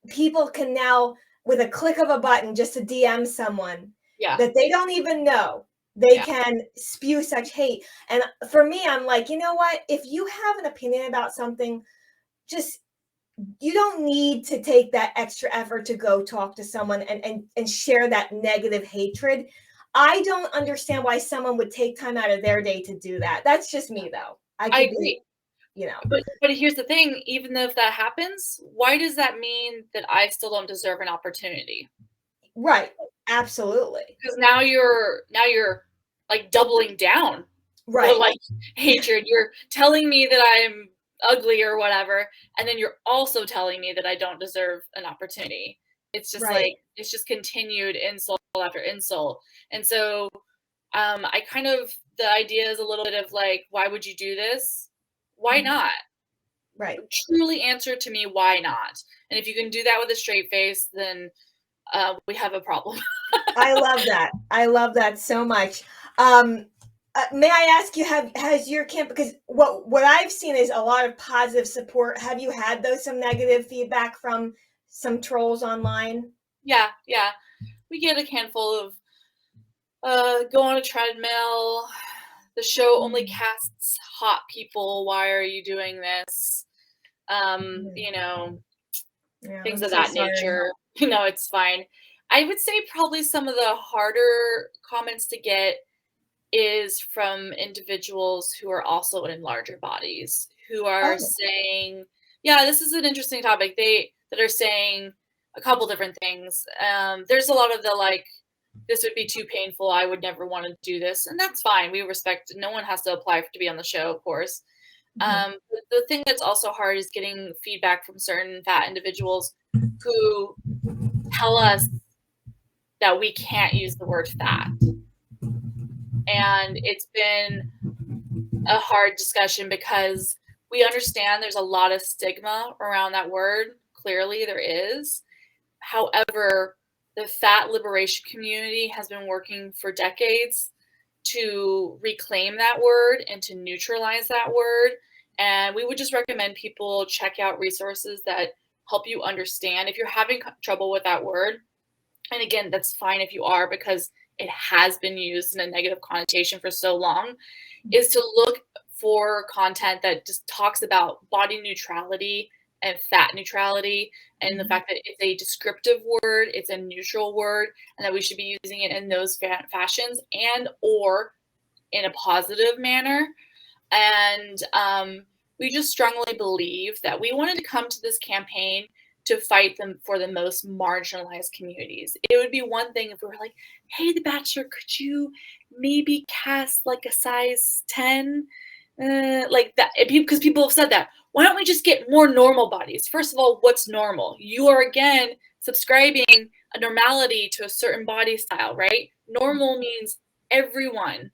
people can now, with a click of a button, just to DM someone that they don't even know, they can spew such hate. And for me, I'm like, you know what? If you have an opinion about something, just you don't need to take that extra effort to go talk to someone and share that negative hatred. I don't understand why someone would take time out of their day to do that. That's just me, though. I I could agree. be, But here's the thing, even if that happens, why does that mean that I still don't deserve an opportunity? right. Absolutely. Because now you're like doubling down the Right. like hatred. You're telling me that I'm ugly or whatever, and then you're also telling me that I don't deserve an opportunity. It's just Right. like it's just continued insult after insult. And so I kind of the idea is a little bit of like, why would you do this? Why Mhm. not? Right. Truly answer to me why not. And if you can do that with a straight face, then we have a problem. I love that. I love that so much. Um, may I ask you, has your camp, because what I've seen is a lot of positive support. Have you had some negative feedback from some trolls online? Yeah, yeah. We get a handful of go on a treadmill. The show only Mm, casts hot people. Why are you doing this? mm. You know, Yeah, things I'm of so that sorry. nature. It's fine. I would say probably some of the harder comments to get is from individuals who are also in larger bodies who are Oh, saying, yeah, this is an interesting topic. They that are saying a couple different things. There's a lot of the like, this would be too painful. I would never want to do this, and that's fine. We respect. No one has to apply to be on the show, of course. mhm. But the thing that's also hard is getting feedback from certain fat individuals who tell us that we can't use the word fat, and it's been a hard discussion because we understand there's a lot of stigma around that word. Clearly, there is. However, the fat liberation community has been working for decades to reclaim that word and to neutralize that word. And we would just recommend people check out resources that help you understand if you're having trouble with that word. And again, that's fine if you are because it has been used in a negative connotation for so long, is to look for content that just talks about body neutrality and fat neutrality and the Mhm. fact that it's a descriptive word, it's a neutral word, and that we should be using it in those fashions and or in a positive manner. And we just strongly believe that we wanted to come to this campaign to fight them for the most marginalized communities. It would be one thing if we were like, hey, The Bachelor, could you maybe cast like a size 10? Like that, because people have said that. Why don't we just get more normal bodies? First of all, what's normal? You are again subscribing a normality to a certain body style, right? Normal means everyone.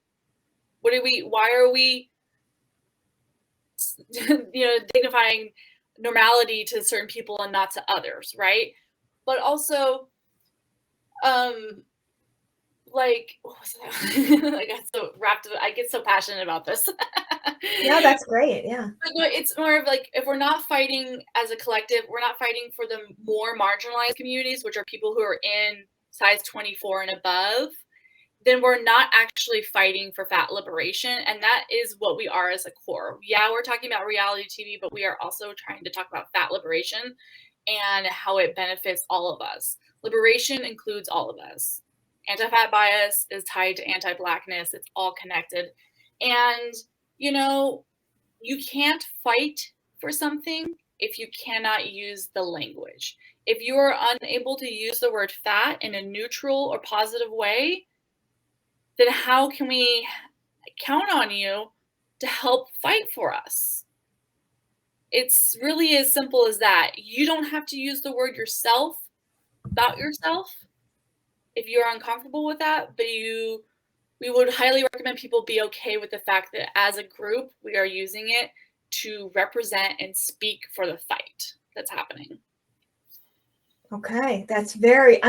Why are we dignifying normality to certain people and not to others, right? But also, um, like, what was that? I get so passionate about this. Yeah, that's great. Yeah. But no, it's more of like if we're not fighting as a collective, we're not fighting for the more marginalized communities, which are people who are in size 24 and above, then we're not actually fighting for fat liberation. And that is what we are as a core. Yeah, we're talking about reality TV, but we are also trying to talk about fat liberation and how it benefits all of us. Liberation includes all of us. Anti-fat bias is tied to anti-blackness. It's all connected. And, you know, you can't fight for something if you cannot use the language. If you are unable to use the word fat in a neutral or positive way, then how can we count on you to help fight for us? It's really as simple as that. You don't have to use the word yourself about yourself if you're uncomfortable with that, but we would highly recommend people be okay with the fact that as a group, we are using it to represent and speak for the fight that's happening. Okay, that's very.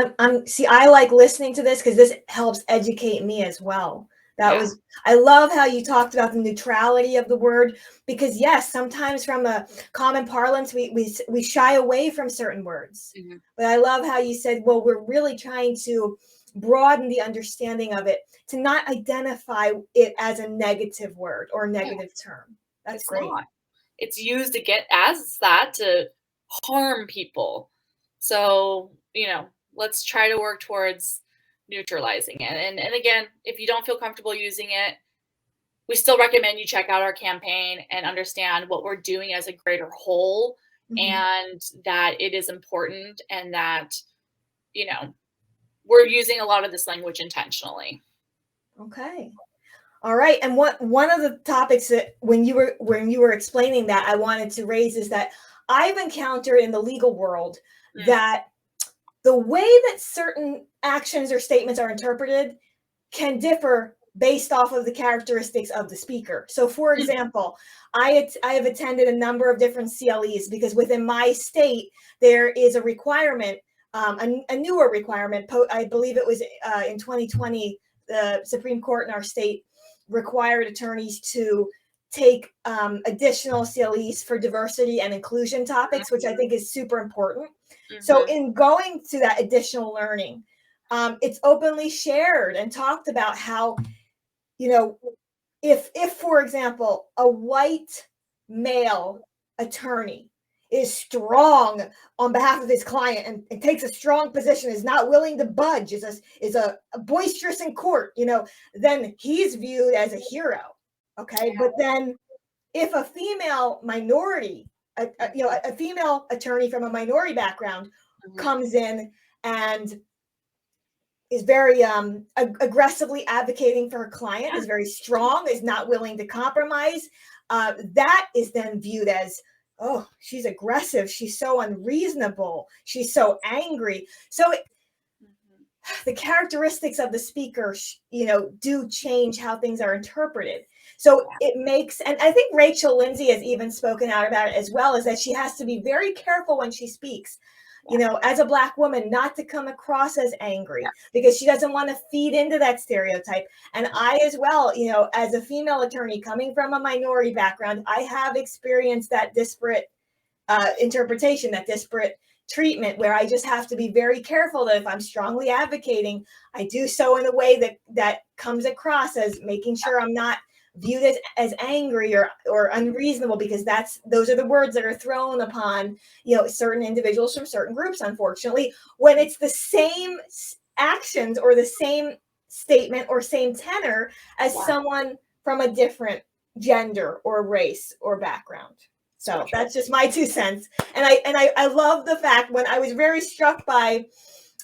See, I like listening to this because this helps educate me as well. That Yeah. was. I love how you talked about the neutrality of the word because yes, sometimes from a common parlance, we shy away from certain words. Mhm. But I love how you said, well, we're really trying to broaden the understanding of it to not identify it as a negative word or a Yeah, negative term. That's it's great. not. It's used to get as that to harm people. So, let's try to work towards neutralizing it. And again, if you don't feel comfortable using it, we still recommend you check out our campaign and understand what we're doing as a greater whole, and that it is important, and that, we're using a lot of this language intentionally. Okay. All right. And one of the topics that when you were explaining that I wanted to raise is that I've encountered in the legal world that the way that certain actions or statements are interpreted can differ based off of the characteristics of the speaker. So for example, I have attended a number of different CLEs because within my state, there is a requirement, a newer requirement. I believe it was in 2020, the Supreme Court in our state required attorneys to take additional CLEs for diversity and inclusion topics, which I think is super important. So in going to that additional learning, it's openly shared and talked about how, if for example, a white male attorney is strong on behalf of his client and takes a strong position, is not willing to budge, is a boisterous in court, then he's viewed as a hero. Okay. But then if a female minority, a female attorney from a minority background comes in and is very aggressively advocating for her client, is very strong, is not willing to compromise, that is then viewed as, oh, she's aggressive, she's so unreasonable, she's so angry. So the characteristics of the speaker, do change how things are interpreted. So it makes, and I think Rachel Lindsay has even spoken out about it as well, is that she has to be very careful when she speaks, as a Black woman, not to come across as angry, because she doesn't want to feed into that stereotype. And I as well, as a female attorney coming from a minority background, I have experienced that disparate interpretation, that disparate treatment, where I just have to be very careful that if I'm strongly advocating, I do so in a way that comes across as making sure I'm not viewed as angry or unreasonable, because those are the words that are thrown upon, certain individuals from certain groups, unfortunately, when it's the same actions or the same statement or same tenor as someone from a different gender or race or background. So that's just my 2 cents. And I love the fact, when I was very struck by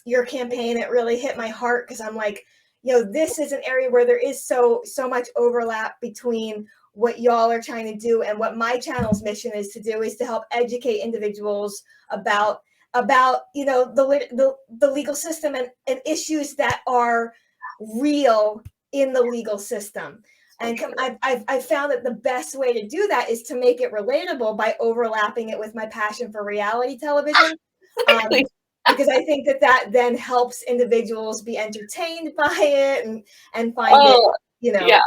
your campaign, it really hit my heart, because I'm like, this is an area where there is so much overlap between what y'all are trying to do and what my channel's mission is to do, is to help educate individuals about the legal system and issues that are real in the legal system. And I've found that the best way to do that is to make it relatable by overlapping it with my passion for reality television. Because I think that then helps individuals be entertained by it and find it,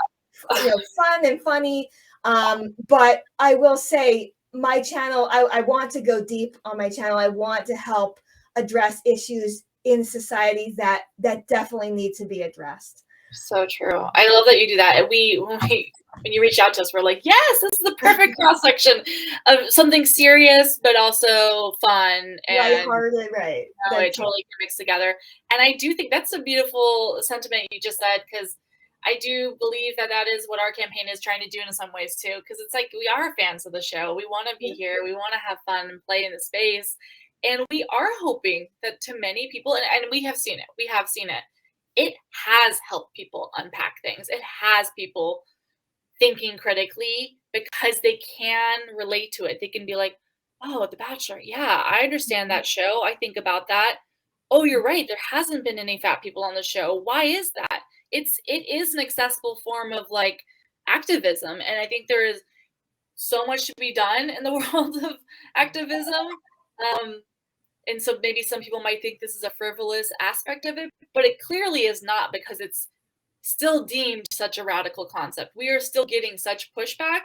fun and funny. But I will say, my channel, I want to go deep on my channel. I want to help address issues in society that definitely need to be addressed. So true. I love that you do that. And when you reach out to us, we're like, yes, this is the perfect cross section of something serious, but also fun and lighthearted, right? It totally can mix together. And I do think that's a beautiful sentiment you just said, because I do believe that is what our campaign is trying to do in some ways too. Because it's like, we are fans of the show. We want to be here. We want to have fun and play in the space. And we are hoping that to many people, and we have seen it. It has helped people unpack things. It has people thinking critically, because they can relate to it. They can be like, oh, The Bachelor. Yeah, I understand that show. I think about that. Oh, you're right. There hasn't been any fat people on the show. Why is that? It is an accessible form of like activism. And I think there is so much to be done in the world of activism. And so maybe some people might think this is a frivolous aspect of it, but it clearly is not, because it's still deemed such a radical concept. We are still getting such pushback.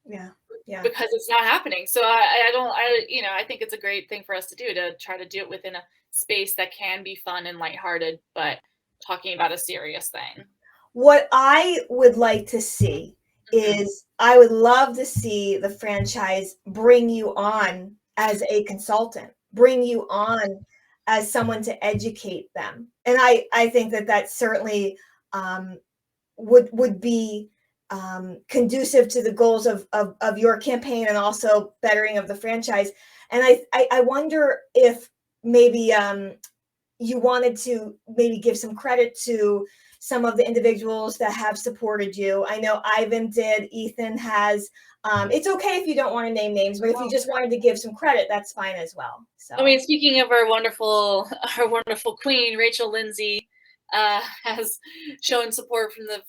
Yeah. Because it's not happening. So I think it's a great thing for us to do, to try to do it within a space that can be fun and lighthearted, but talking about a serious thing. What I would like to see is I would love to see the franchise bring you on as a consultant, bring you on as someone to educate them. And I think that certainly would be conducive to the goals of your campaign and also bettering of the franchise. And I wonder if maybe you wanted to maybe give some credit to some of the individuals that have supported you. I know Ivan did, Ethan has. It's okay if you don't want to name names, but if you just wanted to give some credit, that's fine as well. So I mean, speaking of our wonderful queen, Rachel Lindsay, has shown support from the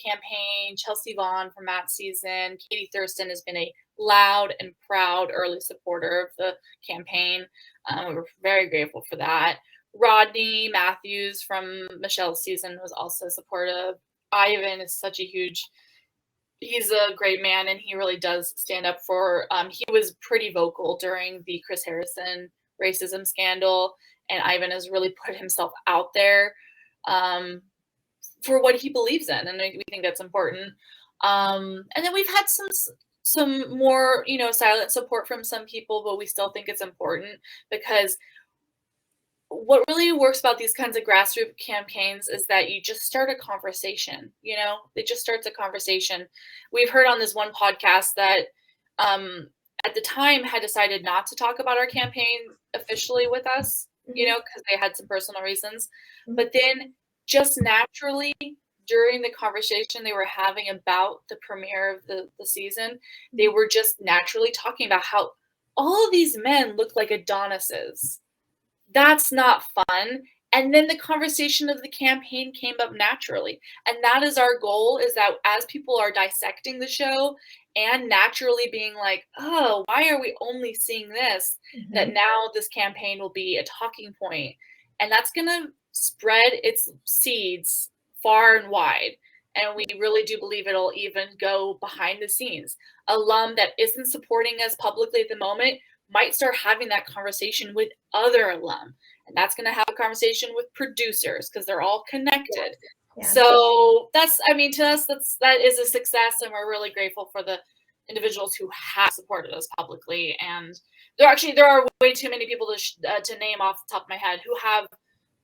campaign. Chelsea Vaughn from Matt's season. Katie Thurston has been a loud and proud early supporter of the campaign. We're very grateful for that. Rodney Matthews from Michelle's season was also supportive. Ivan is such a huge. He's a great man, and he really does stand up for. He was pretty vocal during the Chris Harrison racism scandal, and Ivan has really put himself out there for what he believes in, and we think that's important. And then we've had some more, silent support from some people, but we still think it's important because what really works about these kinds of grassroots campaigns is that you just start a conversation. It just starts a conversation. We've heard on this one podcast that at the time had decided not to talk about our campaign officially with us, because they had some personal reasons. But then just naturally during the conversation they were having about the premiere of the season, they were just naturally talking about how all of these men look like Adonises. That's not fun. And then the conversation of the campaign came up naturally. And that is our goal, is that as people are dissecting the show and naturally being like, oh, why are we only seeing this? That now this campaign will be a talking point. And that's going to spread its seeds far and wide. And we really do believe it'll even go behind the scenes. Alum that isn't supporting us publicly at the moment might start having that conversation with other alum. And that's going to have a conversation with producers because they're all connected. Yeah. So to us, that is a success. And we're really grateful for the individuals who have supported us publicly. And there are way too many people to name off the top of my head who have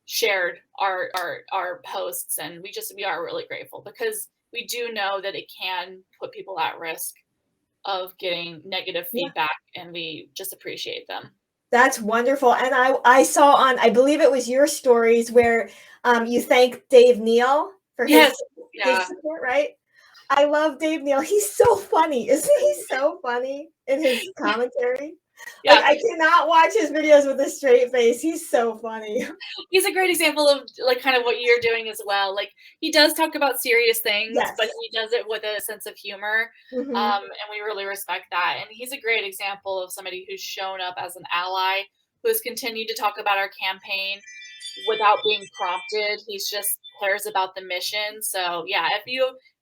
shared our posts. And we are really grateful because we do know that it can put people at risk of getting negative feedback, and we just appreciate them. That's wonderful. And I saw on, I believe it was your stories where you thank Dave Neal for his support, right? I love Dave Neal. He's so funny. Isn't he so funny in his commentary? Yeah. Like, I cannot watch his videos with a straight face. He's so funny. He's a great example of like kind of what you're doing as well. Like, he does talk about serious things, but he does it with a sense of humor. And we really respect that. And he's a great example of somebody who's shown up as an ally, who has continued to talk about our campaign without being prompted. He's just cares about the mission. So yeah,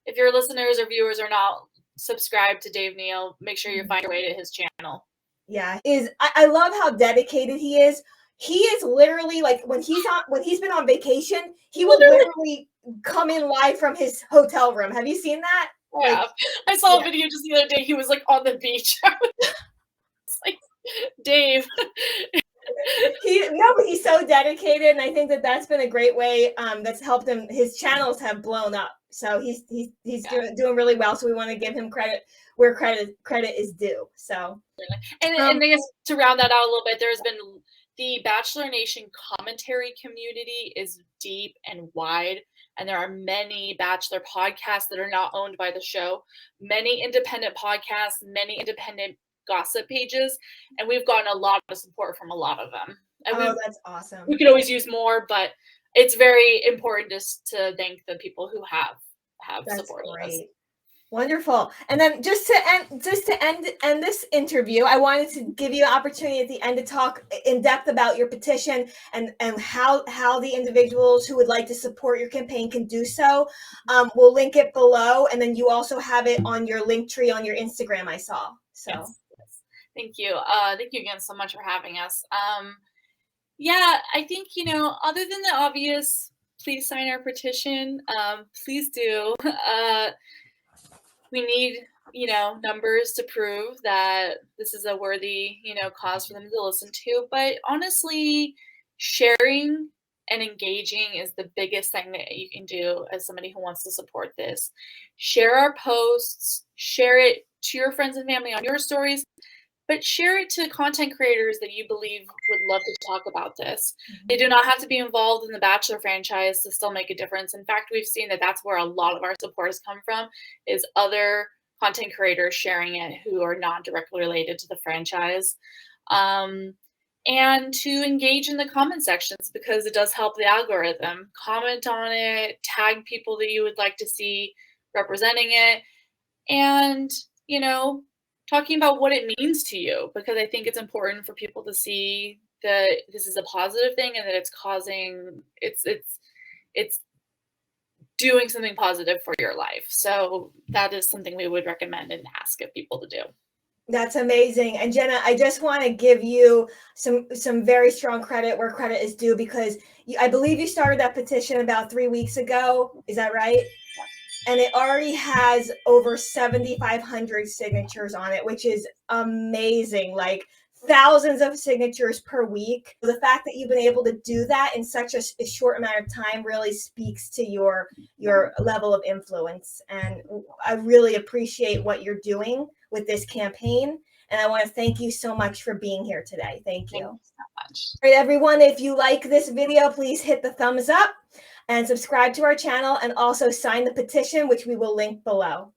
if your listeners or viewers are not subscribed to Dave Neal, make sure you find your way to his channel. Yeah, I love how dedicated he is. He is literally like when he's been on vacation, he will literally come in live from his hotel room. Have you seen that? Yeah, I saw a video just the other day. He was like on the beach. It's like, Dave. But he's so dedicated, and I think that's been a great way that's helped him. His channels have blown up, so he's doing really well. So we want to give him credit where credit is due. So and I guess to round that out a little bit, there's been the Bachelor Nation commentary community is deep and wide, and there are many Bachelor podcasts that are not owned by the show, many independent podcasts, many independent gossip pages, and we've gotten a lot of support from a lot of them. And that's awesome. We could always use more, but it's very important just to thank the people who have supported us. Wonderful. And then just to end this interview, I wanted to give you an opportunity at the end to talk in depth about your petition and how the individuals who would like to support your campaign can do so. We'll link it below, and then you also have it on your link tree on your Instagram, I saw. So yes. Thank you. Thank you again so much for having us. I think, other than the obvious, please sign our petition. Please do. we need, numbers to prove that this is a worthy, cause for them to listen to. But honestly, sharing and engaging is the biggest thing that you can do as somebody who wants to support this. Share our posts, share it to your friends and family on your stories, but share it to content creators that you believe would love to talk about this. They do not have to be involved in the Bachelor franchise to still make a difference. In fact, we've seen that that's where a lot of our support has come from, is other content creators sharing it who are not directly related to the franchise. And to engage in the comment sections, because it does help the algorithm. Comment on it, tag people that you would like to see representing it, and, talking about what it means to you, because I think it's important for people to see that this is a positive thing and that it's doing something positive for your life. So that is something we would recommend and ask of people to do. That's amazing. And Jenna, I just want to give you some very strong credit where credit is due, because I believe you started that petition about 3 weeks ago. Is that right? And it already has over 7,500 signatures on it, which is amazing. Like thousands of signatures per week. The fact that you've been able to do that in such a short amount of time really speaks to your level of influence. And I really appreciate what you're doing with this campaign. And I want to thank you so much for being here today. Thank you. Thank you so much. All right, everyone, if you like this video, please hit the thumbs up and subscribe to our channel, and also sign the petition, which we will link below.